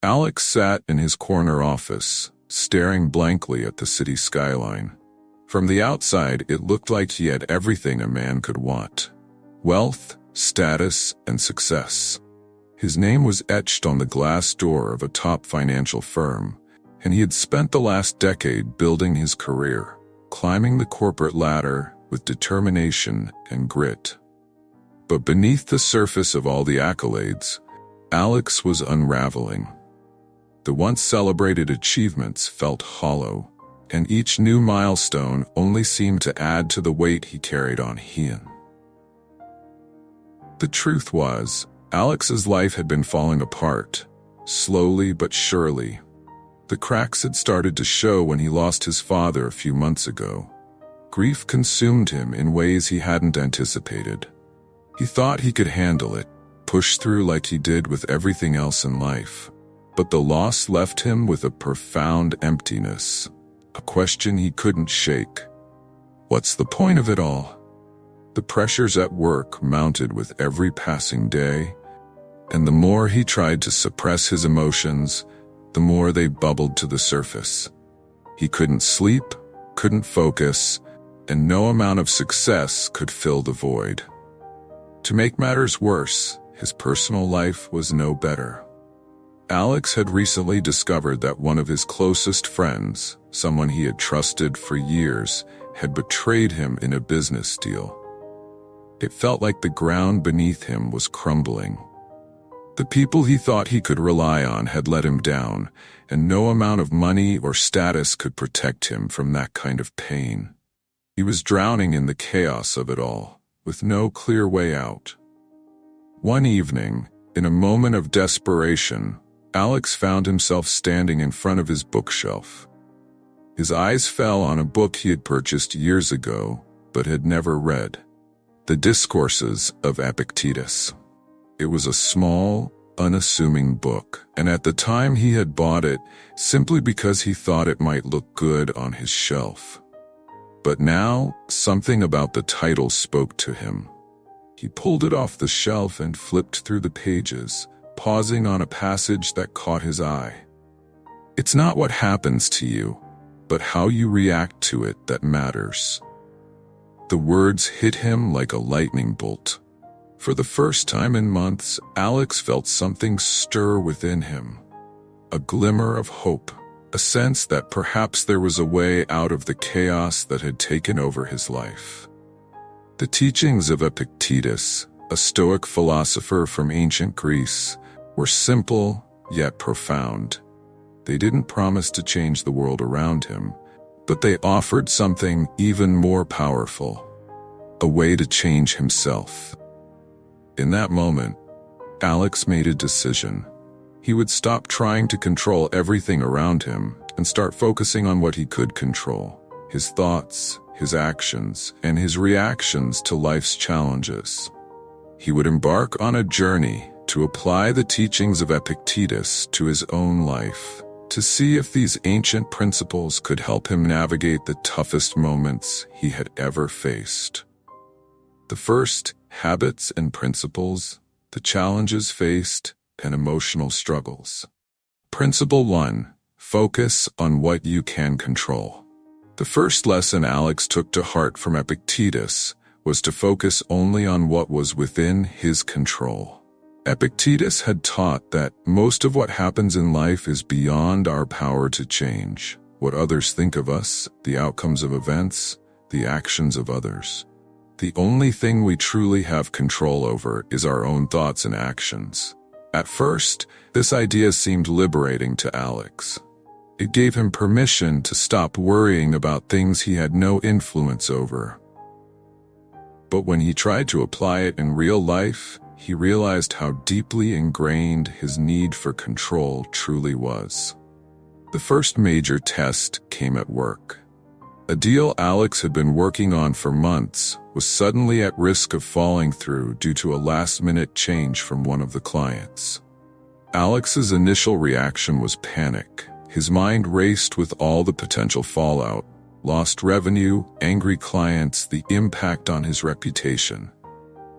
Alex sat in his corner office, staring blankly at the city skyline. From the outside, it looked like he had everything a man could want: wealth, status, and success. His name was etched on the glass door of a top financial firm, and he had spent the last decade building his career, climbing the corporate ladder with determination and grit. But beneath the surface of all the accolades, Alex was unraveling. The once celebrated achievements felt hollow, and each new milestone only seemed to add to the weight he carried on him. The truth was, Alex's life had been falling apart, slowly but surely. The cracks had started to show when he lost his father a few months ago. Grief consumed him in ways he hadn't anticipated. He thought he could handle it, push through like he did with everything else in life. But the loss left him with a profound emptiness, a question he couldn't shake. What's the point of it all? The pressures at work mounted with every passing day, and the more he tried to suppress his emotions, the more they bubbled to the surface. He couldn't sleep, couldn't focus, and no amount of success could fill the void. To make matters worse, his personal life was no better. Alex had recently discovered that one of his closest friends, someone he had trusted for years, had betrayed him in a business deal. It felt like the ground beneath him was crumbling. The people he thought he could rely on had let him down, and no amount of money or status could protect him from that kind of pain. He was drowning in the chaos of it all, with no clear way out. One evening, in a moment of desperation, Alex found himself standing in front of his bookshelf. His eyes fell on a book he had purchased years ago, but had never read: The Discourses of Epictetus. It was a small, unassuming book, and at the time he had bought it simply because he thought it might look good on his shelf. But now, something about the title spoke to him. He pulled it off the shelf and flipped through the pages, pausing on a passage that caught his eye. It's not what happens to you, but how you react to it that matters. The words hit him like a lightning bolt. For the first time in months, Alex felt something stir within him. A glimmer of hope, a sense that perhaps there was a way out of the chaos that had taken over his life. The teachings of Epictetus, a Stoic philosopher from ancient Greece, were simple yet profound. They didn't promise to change the world around him, but they offered something even more powerful: a way to change himself. In that moment, Alex made a decision. He would stop trying to control everything around him and start focusing on what he could control: his thoughts, his actions, and his reactions to life's challenges. He would embark on a journey to apply the teachings of Epictetus to his own life, to see if these ancient principles could help him navigate the toughest moments he had ever faced. The first, habits and principles, the challenges faced, and emotional struggles. Principle 1. Focus on what you can control. The first lesson Alex took to heart from Epictetus was to focus only on what was within his control. Epictetus had taught that most of what happens in life is beyond our power to change. What others think of us, the outcomes of events, the actions of others. The only thing we truly have control over is our own thoughts and actions. At first, this idea seemed liberating to Alex. It gave him permission to stop worrying about things he had no influence over. But when he tried to apply it in real life, he realized how deeply ingrained his need for control truly was. The first major test came at work. A deal Alex had been working on for months was suddenly at risk of falling through due to a last-minute change from one of the clients. Alex's initial reaction was panic. His mind raced with all the potential fallout: lost revenue, angry clients, the impact on his reputation.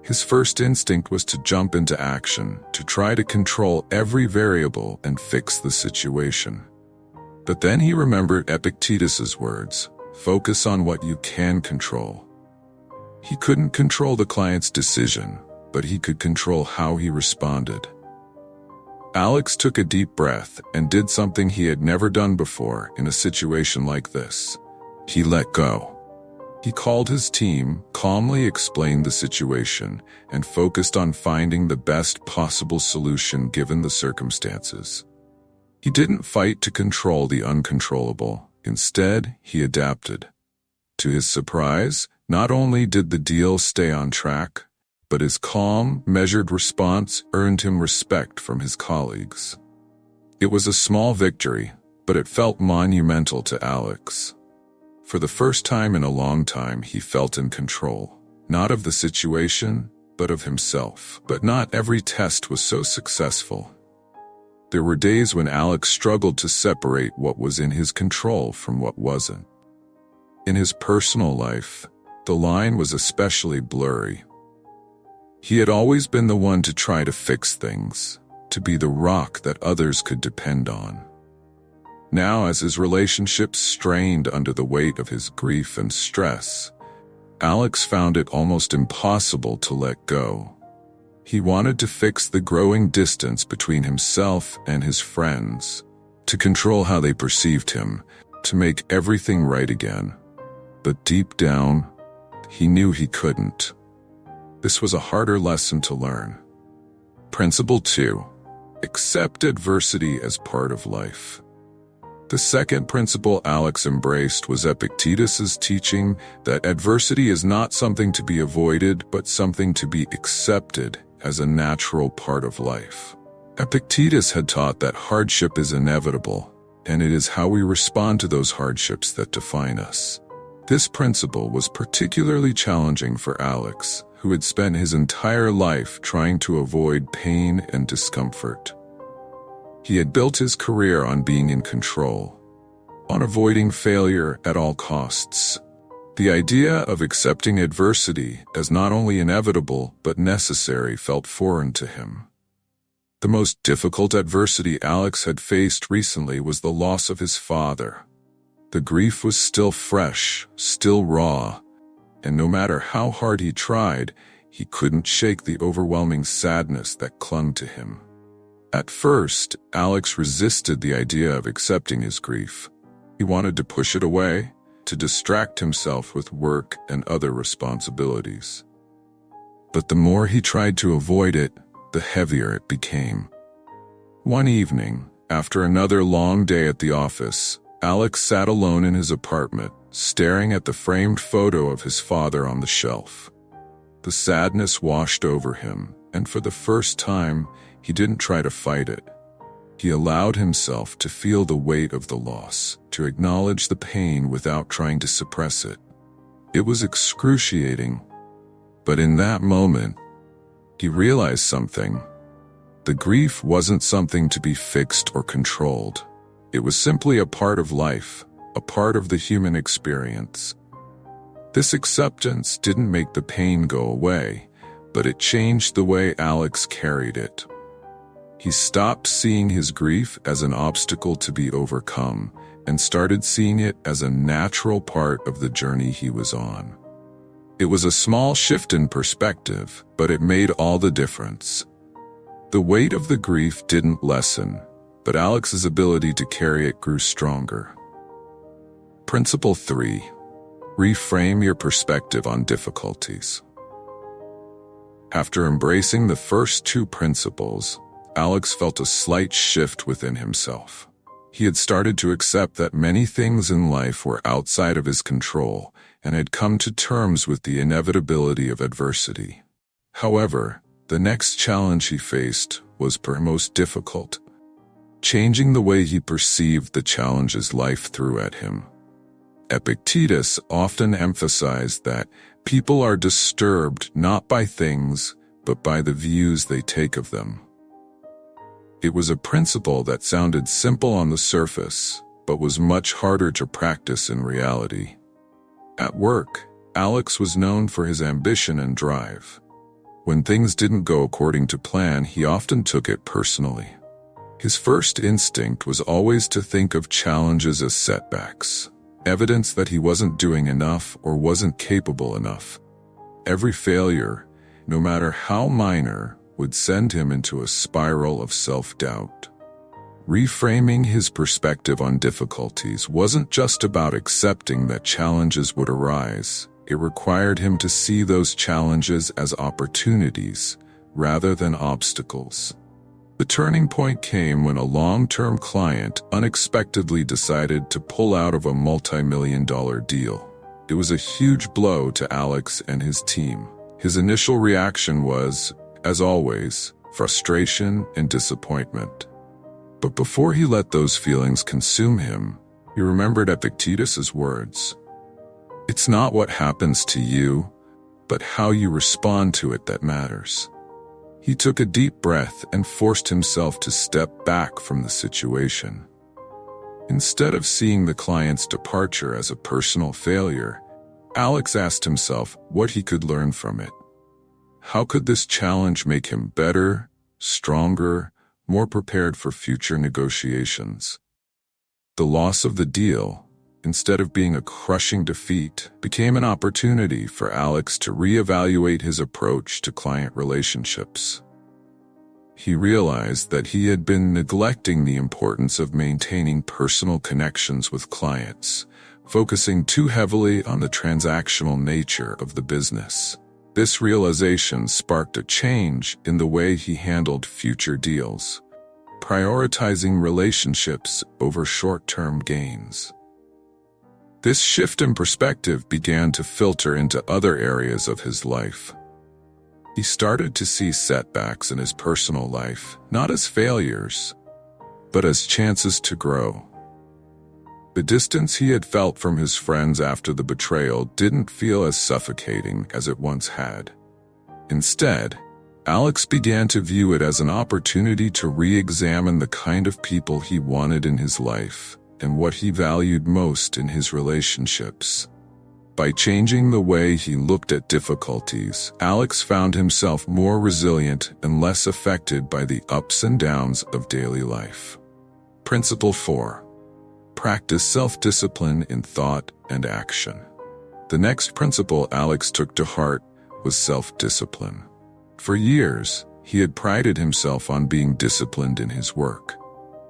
His first instinct was to jump into action, to try to control every variable and fix the situation. But then he remembered Epictetus's words, "Focus on what you can control." He couldn't control the client's decision, but he could control how he responded. Alex took a deep breath and did something he had never done before in a situation like this. He let go. He called his team, calmly explained the situation, and focused on finding the best possible solution given the circumstances. He didn't fight to control the uncontrollable. Instead, he adapted. To his surprise, not only did the deal stay on track, but his calm, measured response earned him respect from his colleagues. It was a small victory, but it felt monumental to Alex. For the first time in a long time, he felt in control, not of the situation, but of himself. But not every test was so successful. There were days when Alex struggled to separate what was in his control from what wasn't. In his personal life, the line was especially blurry. He had always been the one to try to fix things, to be the rock that others could depend on. Now, as his relationships strained under the weight of his grief and stress, Alex found it almost impossible to let go. He wanted to fix the growing distance between himself and his friends, to control how they perceived him, to make everything right again. But deep down, he knew he couldn't. This was a harder lesson to learn. Principle 2. Accept adversity as part of life. The second principle Alex embraced was Epictetus's teaching that adversity is not something to be avoided, but something to be accepted as a natural part of life. Epictetus had taught that hardship is inevitable, and it is how we respond to those hardships that define us. This principle was particularly challenging for Alex, who had spent his entire life trying to avoid pain and discomfort. He had built his career on being in control, on avoiding failure at all costs. The idea of accepting adversity as not only inevitable but necessary felt foreign to him. The most difficult adversity Alex had faced recently was the loss of his father. The grief was still fresh, still raw, and no matter how hard he tried, he couldn't shake the overwhelming sadness that clung to him. At first, Alex resisted the idea of accepting his grief. He wanted to push it away, to distract himself with work and other responsibilities. But the more he tried to avoid it, the heavier it became. One evening, after another long day at the office, Alex sat alone in his apartment, staring at the framed photo of his father on the shelf. The sadness washed over him, and for the first time, he didn't try to fight it. He allowed himself to feel the weight of the loss, to acknowledge the pain without trying to suppress it. It was excruciating, but in that moment, he realized something. The grief wasn't something to be fixed or controlled. It was simply a part of life, a part of the human experience. This acceptance didn't make the pain go away, but it changed the way Alex carried it. He stopped seeing his grief as an obstacle to be overcome and started seeing it as a natural part of the journey he was on. It was a small shift in perspective, but it made all the difference. The weight of the grief didn't lessen, but Alex's ability to carry it grew stronger. Principle 3. Reframe your perspective on difficulties. After embracing the first two principles, Alex felt a slight shift within himself. He had started to accept that many things in life were outside of his control and had come to terms with the inevitability of adversity. However, the next challenge he faced was perhaps most difficult, changing the way he perceived the challenges life threw at him. Epictetus often emphasized that people are disturbed not by things, but by the views they take of them. It was a principle that sounded simple on the surface, but was much harder to practice in reality. At work, Alex was known for his ambition and drive. When things didn't go according to plan, he often took it personally. His first instinct was always to think of challenges as setbacks, evidence that he wasn't doing enough or wasn't capable enough. Every failure, no matter how minor, would send him into a spiral of self-doubt. Reframing his perspective on difficulties wasn't just about accepting that challenges would arise. It required him to see those challenges as opportunities rather than obstacles. The turning point came when a long-term client unexpectedly decided to pull out of a multi-million-dollar deal. It was a huge blow to Alex and his team. His initial reaction was, as always, frustration and disappointment. But before he let those feelings consume him, he remembered Epictetus's words. "It's not what happens to you, but how you respond to it that matters." He took a deep breath and forced himself to step back from the situation. Instead of seeing the client's departure as a personal failure, Alex asked himself what he could learn from it. How could this challenge make him better, stronger, more prepared for future negotiations? The loss of the deal, instead of being a crushing defeat, became an opportunity for Alex to reevaluate his approach to client relationships. He realized that he had been neglecting the importance of maintaining personal connections with clients, focusing too heavily on the transactional nature of the business. This realization sparked a change in the way he handled future deals, prioritizing relationships over short-term gains. This shift in perspective began to filter into other areas of his life. He started to see setbacks in his personal life, not as failures, but as chances to grow. The distance he had felt from his friends after the betrayal didn't feel as suffocating as it once had. Instead, Alex began to view it as an opportunity to re-examine the kind of people he wanted in his life and what he valued most in his relationships. By changing the way he looked at difficulties, Alex found himself more resilient and less affected by the ups and downs of daily life. Principle 4. Practice self-discipline in thought and action. The next principle Alex took to heart was self-discipline. For years, he had prided himself on being disciplined in his work.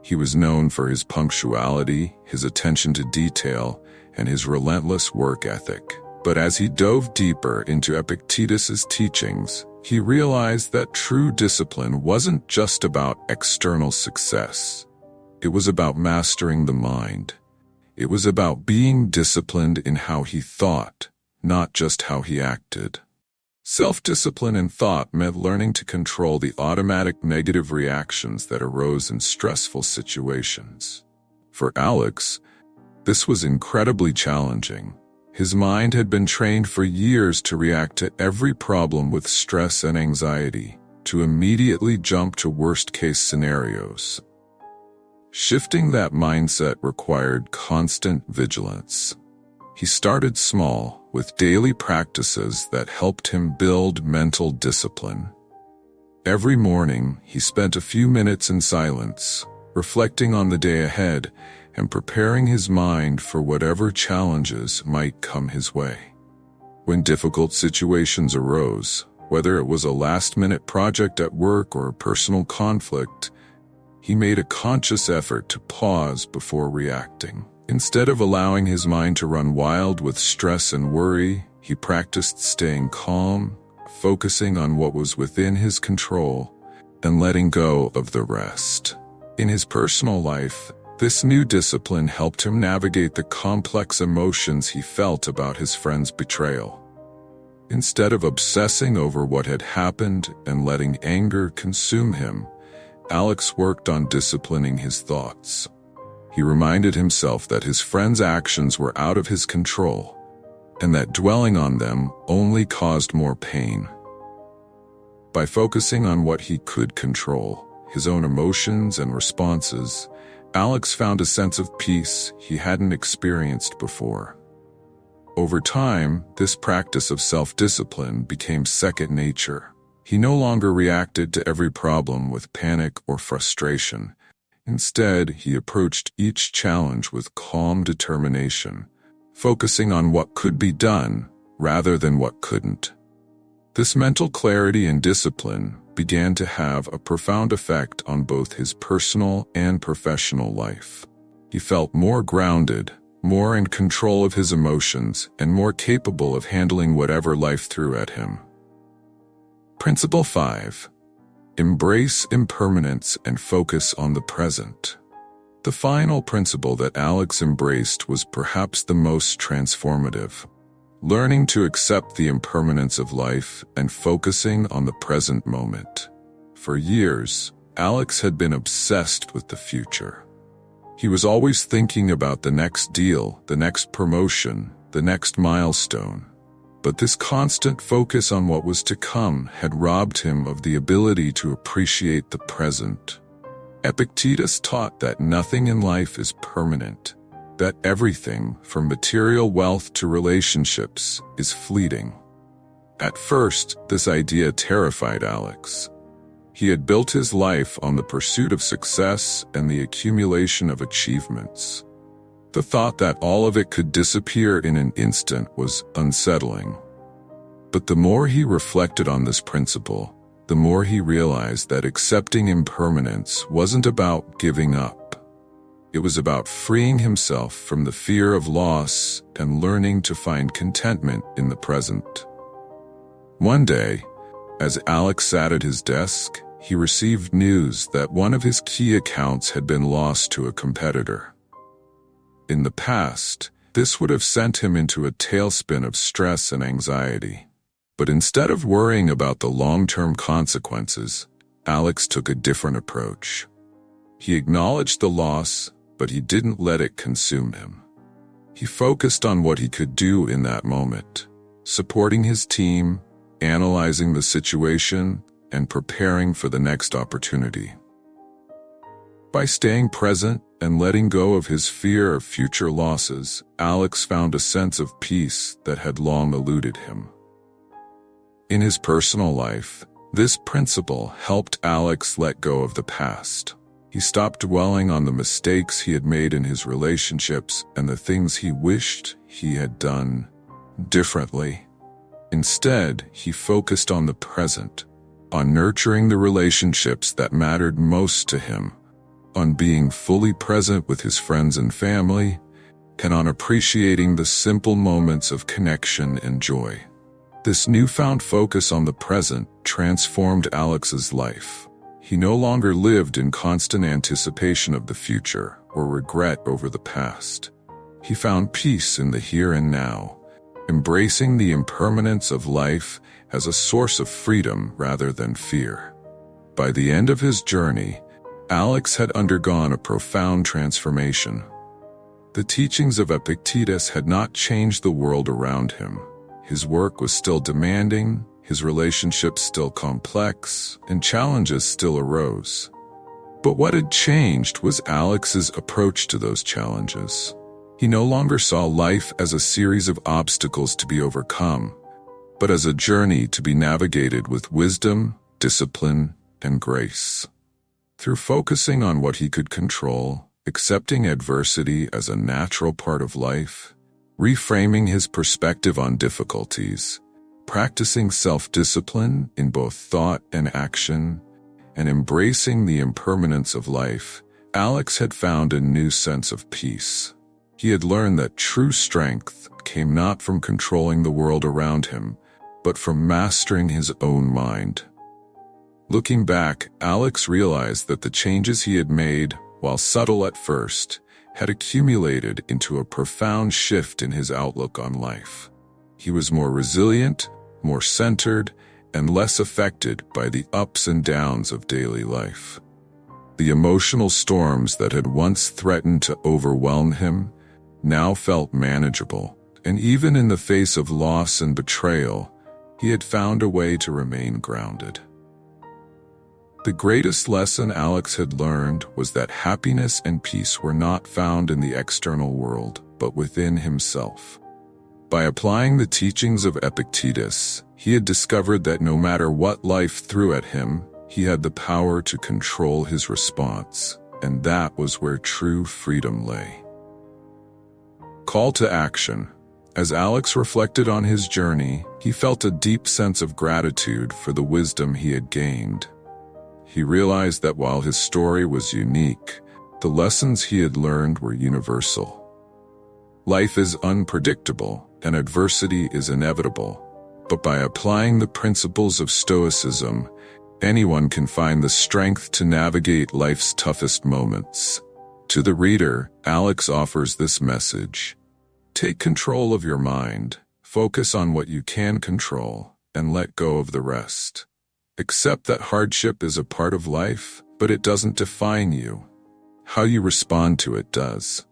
He was known for his punctuality, his attention to detail, and his relentless work ethic. But as he dove deeper into Epictetus's teachings, he realized that true discipline wasn't just about external success. It was about mastering the mind. It was about being disciplined in how he thought, not just how he acted. Self-discipline in thought meant learning to control the automatic negative reactions that arose in stressful situations. For Alex, this was incredibly challenging. His mind had been trained for years to react to every problem with stress and anxiety, to immediately jump to worst-case scenarios. Shifting that mindset required constant vigilance. He started small, with daily practices that helped him build mental discipline. Every morning, he spent a few minutes in silence, reflecting on the day ahead and preparing his mind for whatever challenges might come his way. When difficult situations arose, whether it was a last-minute project at work or a personal conflict, he made a conscious effort to pause before reacting. Instead of allowing his mind to run wild with stress and worry, he practiced staying calm, focusing on what was within his control, and letting go of the rest. In his personal life, this new discipline helped him navigate the complex emotions he felt about his friend's betrayal. Instead of obsessing over what had happened and letting anger consume him, Alex worked on disciplining his thoughts. He reminded himself that his friend's actions were out of his control, and that dwelling on them only caused more pain. By focusing on what he could control, his own emotions and responses, Alex found a sense of peace he hadn't experienced before. Over time, this practice of self-discipline became second nature. He no longer reacted to every problem with panic or frustration. Instead, he approached each challenge with calm determination, focusing on what could be done rather than what couldn't. This mental clarity and discipline began to have a profound effect on both his personal and professional life. He felt more grounded, more in control of his emotions, and more capable of handling whatever life threw at him. Principle 5. Embrace impermanence and focus on the present. The final principle that Alex embraced was perhaps the most transformative. Learning to accept the impermanence of life and focusing on the present moment. For years, Alex had been obsessed with the future. He was always thinking about the next deal, the next promotion, the next milestone. But this constant focus on what was to come had robbed him of the ability to appreciate the present. Epictetus taught that nothing in life is permanent, that everything, from material wealth to relationships, is fleeting. At first, this idea terrified Alex. He had built his life on the pursuit of success and the accumulation of achievements. The thought that all of it could disappear in an instant was unsettling. But the more he reflected on this principle, the more he realized that accepting impermanence wasn't about giving up. It was about freeing himself from the fear of loss and learning to find contentment in the present. One day, as Alex sat at his desk, he received news that one of his key accounts had been lost to a competitor. In the past, this would have sent him into a tailspin of stress and anxiety. But instead of worrying about the long-term consequences, Alex took a different approach. He acknowledged the loss, but he didn't let it consume him. He focused on what he could do in that moment, supporting his team, analyzing the situation, and preparing for the next opportunity. By staying present and letting go of his fear of future losses, Alex found a sense of peace that had long eluded him. In his personal life, this principle helped Alex let go of the past. He stopped dwelling on the mistakes he had made in his relationships and the things he wished he had done differently. Instead, he focused on the present, on nurturing the relationships that mattered most to him, on being fully present with his friends and family, and on appreciating the simple moments of connection and joy. This newfound focus on the present transformed Alex's life. He no longer lived in constant anticipation of the future or regret over the past. He found peace in the here and now, embracing the impermanence of life as a source of freedom rather than fear. By the end of his journey, Alex had undergone a profound transformation. The teachings of Epictetus had not changed the world around him. His work was still demanding, his relationships still complex, and challenges still arose. But what had changed was Alex's approach to those challenges. He no longer saw life as a series of obstacles to be overcome, but as a journey to be navigated with wisdom, discipline, and grace. Through focusing on what he could control, accepting adversity as a natural part of life, reframing his perspective on difficulties, practicing self-discipline in both thought and action, and embracing the impermanence of life, Alex had found a new sense of peace. He had learned that true strength came not from controlling the world around him, but from mastering his own mind. Looking back, Alex realized that the changes he had made, while subtle at first, had accumulated into a profound shift in his outlook on life. He was more resilient, more centered, and less affected by the ups and downs of daily life. The emotional storms that had once threatened to overwhelm him now felt manageable, and even in the face of loss and betrayal, he had found a way to remain grounded. The greatest lesson Alex had learned was that happiness and peace were not found in the external world, but within himself. By applying the teachings of Epictetus, He had discovered that no matter what life threw at him, he had the power to control his response, and that was where true freedom lay. Call to action. As Alex reflected on his journey, he felt a deep sense of gratitude for the wisdom he had gained. He realized that while his story was unique, the lessons he had learned were universal. Life is unpredictable, and adversity is inevitable, but by applying the principles of Stoicism, anyone can find the strength to navigate life's toughest moments. To the reader, Alex offers this message: take control of your mind, focus on what you can control, and let go of the rest. Accept that hardship is a part of life, but it doesn't define you. How you respond to it does.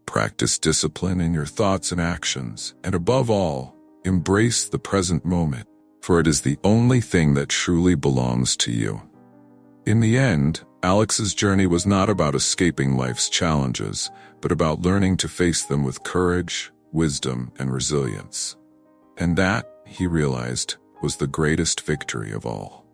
Practice discipline in your thoughts and actions, and above all, embrace the present moment, for it is the only thing that truly belongs to you. In the end, Alex's journey was not about escaping life's challenges, but about learning to face them with courage, wisdom, and resilience. And that, he realized, was the greatest victory of all.